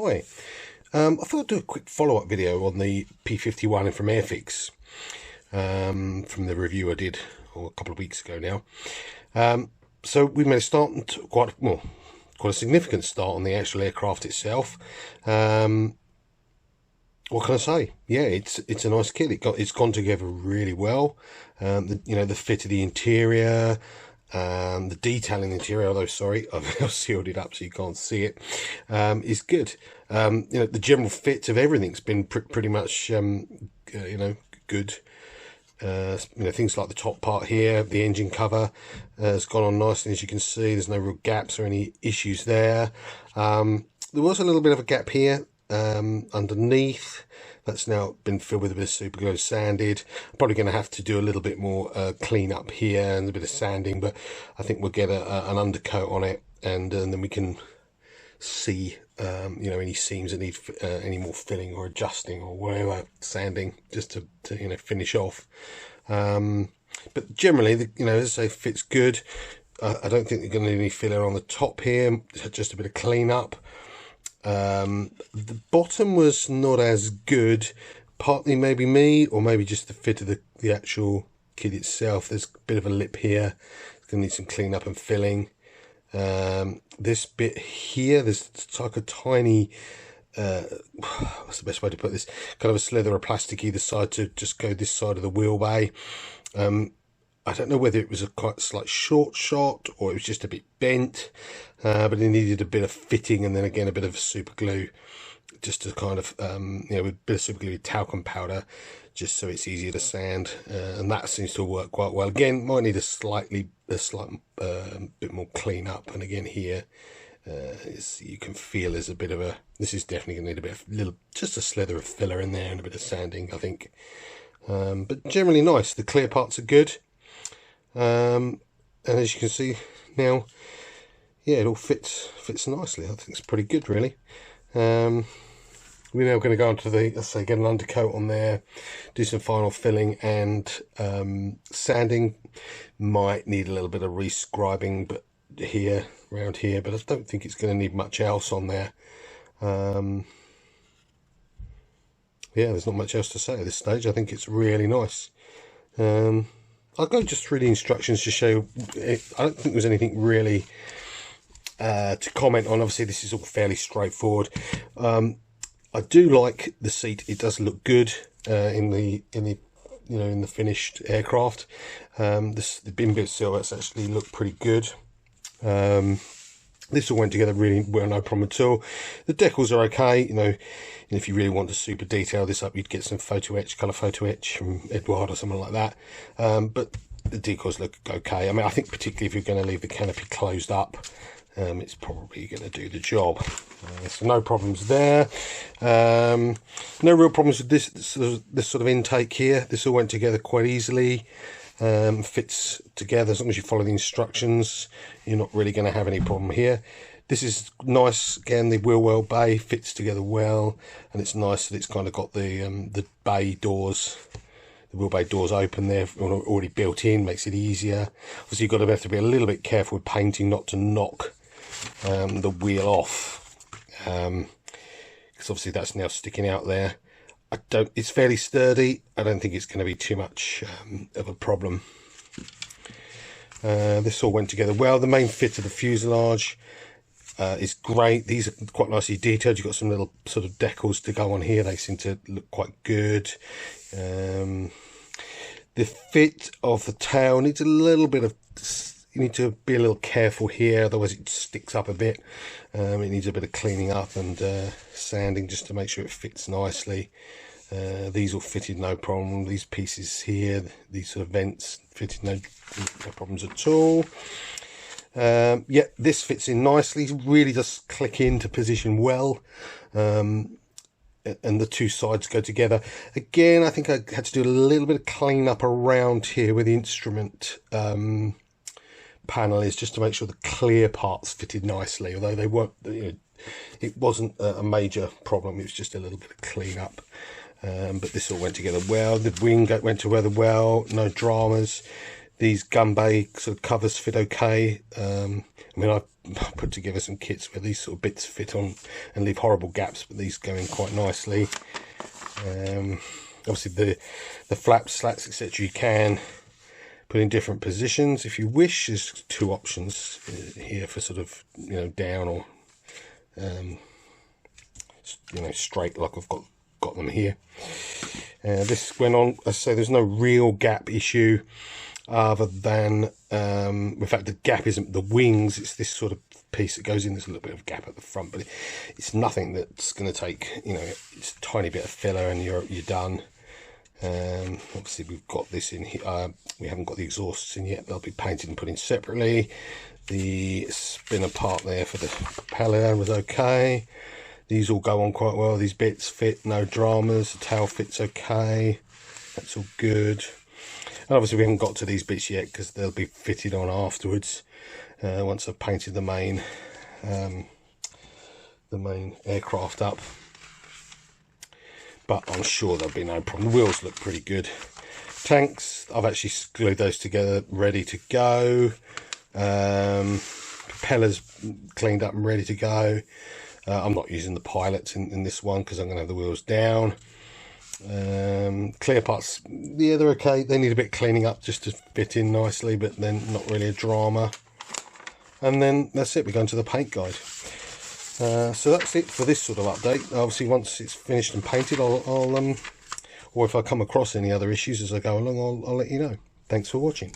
Hi, I thought I'd do a quick follow-up video on the P51 from Airfix, from the review I did a couple of weeks ago now. So we made a start, quite a significant start on the actual aircraft itself. What can I say? Yeah, it's a nice kit. It's gone together really well. The fit of the interior, the detail in the interior, although sorry, I've sealed it up so you can't see it, is good. The general fit of everything's been pretty much good. Things like the top part here, the engine cover has gone on nicely, as you can see. There's no real gaps or any issues there. There was a little bit of a gap here underneath. That's now been filled with a bit of super glue, sanded. I'm probably going to have to do a little bit more clean up here and a bit of sanding, but I think we'll get an undercoat on it, and then we can see any seams that need any more filling or adjusting or whatever, sanding, just to finish off. But generally, as I say, fits good. I don't think they're going to need any filler on the top here, just a bit of clean up. The bottom was not as good, partly maybe me, or maybe just the fit of the actual kit itself. There's a bit of a lip here, it's going to need some clean up and filling. This bit here, there's like a tiny, what's the best way to put this, kind of a slither of plastic either side to just go this side of the wheel bay. I don't know whether it was a quite slight short shot or it was just a bit bent, but it needed a bit of fitting, and then again a bit of super glue, just to kind of with a bit of super glue with talcum powder, just so it's easier to sand, and that seems to work quite well. Again, might need a slight bit more clean up, and again here you can feel there's a bit of this is definitely going to need a bit of just a slither of filler in there and a bit of sanding, I think. But generally nice. The clear parts are good. And as you can see now, yeah, it all fits nicely. I think it's pretty good, really. We're now going to go on to get an undercoat on there, do some final filling and sanding. Might need a little bit of rescribing, but around here, but I don't think it's going to need much else on there. Yeah, there's not much else to say at this stage. I think it's really nice. I'll go just through the instructions to show. I don't think there's anything really to comment on. Obviously, this is all fairly straightforward. I do like the seat. It does look good in the finished aircraft. The bin bit silhouettes actually look pretty good. This all went together really well, no problem at all. The decals are okay, and if you really want to super detail this up, you'd get some colour photo etch from Edward or something like that. But the decals look okay. I mean, I think particularly if you're going to leave the canopy closed up, it's probably going to do the job. So no problems there. No real problems with this sort of intake here. This all went together quite easily. Fits together as long as you follow the instructions. You're not really going to have any problem here. This is nice. Again, the wheel well bay fits together well, and it's nice that it's kind of got the bay doors, the wheel bay doors open there, already built in, makes it easier. Obviously, you've got to have to be a little bit careful with painting not to knock the wheel off, because obviously that's now sticking out there. It's fairly sturdy. I don't think it's going to be too much of a problem. This all went together well. The main fit of the fuselage is great. These are quite nicely detailed. You've got some little sort of decals to go on here. They seem to look quite good. The fit of the tail needs a little bit of, you need to be a little careful here, otherwise it sticks up a bit. It needs a bit of cleaning up and sanding just to make sure it fits nicely. These all fitted no problem. These pieces here, these sort of vents, fitted no problems at all. Yeah, this fits in nicely. It really does click into position well. And the two sides go together. Again, I think I had to do a little bit of clean up around here where the instrument panel is, just to make sure the clear parts fitted nicely, although they weren't, it wasn't a major problem. It was just a little bit of clean up. But this all went together well. The wing went together well, no dramas. These gun bay sort of covers fit okay. I mean, I've put together some kits where these sort of bits fit on and leave horrible gaps, but these go in quite nicely. Obviously the flaps, slats, etc. you can put in different positions if you wish. There's two options here for sort of, you know, down or you know, straight, like I've got them here. This went on, as I say, there's no real gap issue other than in fact the gap isn't the wings, it's this sort of piece that goes in. There's a little bit of gap at the front, but it's nothing that's going to take, you know, it's a tiny bit of filler and you're done. Obviously we've got this in here. We haven't got the exhausts in yet. They'll be painted and put in separately. The spinner part there for the propeller was okay. These all go on quite well. These bits fit, no dramas. The tail fits okay. That's all good. And obviously we haven't got to these bits yet because they'll be fitted on afterwards once I've painted the main aircraft up. But I'm sure there'll be no problem. The wheels look pretty good. Tanks, I've actually glued those together, ready to go. Propellers cleaned up and ready to go. I'm not using the pilots in this one because I'm going to have the wheels down. Clear parts, yeah, they're okay. They need a bit of cleaning up just to fit in nicely, but then not really a drama. And then that's it, we're going to the paint guide. So that's it for this sort of update. Obviously once it's finished and painted, I'll or if I come across any other issues as I go along, I'll let you know. Thanks for watching.